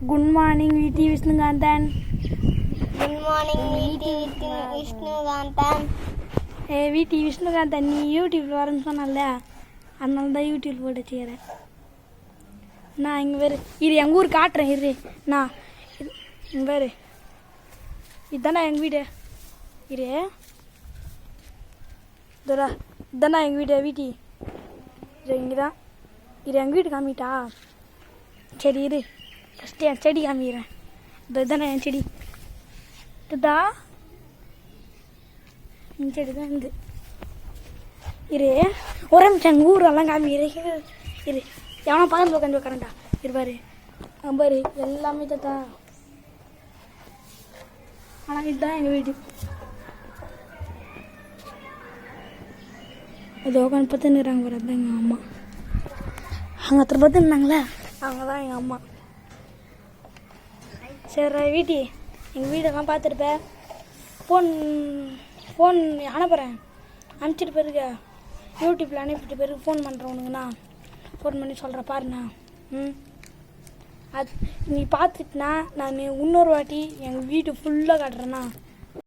Good morning விடி விஷ்ணுகாந்தன். Good morning விடி விஷ்ணுகாந்தன். விடி விஷ்ணுகாந்தன், நீ யூடியூப்ல வரேன்னு சொன்னல, அதனால தான் யூடியூப் போட்டு வச்சுக்கிறேன். நான் இங்கே வேறு எங்கள் ஊர் காட்டுறேன் நான் இங்கே வேறு இதுதானே எங்கள் வீடு இதுதானே எங்கள் வீட்டு இங்கே தான் எங்கள் வீடு காமிட்டா. சரி ஃபஸ்ட்டு என் செடி காமிக்கிறேன். இதுதானே என் செடி, இதுதா என் செடி தான் ஒரே நிமிஷம் எங்கள் ஊரெல்லாம் காமிக்கிறேன். எவனா பக்கத்தில் உட்காந்து உட்காரண்டா பாரு எல்லாமே தான். ஆனால் இதுதான் எங்கள் வீடு. அது உட்காந்து பார்த்துன்னுறாங்க பாரு, அதுதான் எங்கள் அம்மா. அவங்க அத்தனை பார்த்துருந்தாங்களே, அவங்க தான் எங்கள் அம்மா. சரி வீட்டி எங்கள் வீடெல்லாம் பார்த்துருப்பேன். ஃபோன் அனுப்புகிறேன், அனுப்பிச்சிட்டு பிறகு யூடியூப்பில் அனுப்பிட்டு பிறகு ஃபோன் பண்ணுறேன் உனக்குண்ணா. ஃபோன் பண்ணி சொல்கிறேன் பாருண்ணா. அது நீ பார்த்துட்டுனா நான் இன்னொரு வாட்டி எங்கள் வீடு ஃபுல்லாக காட்டுறேண்ணா.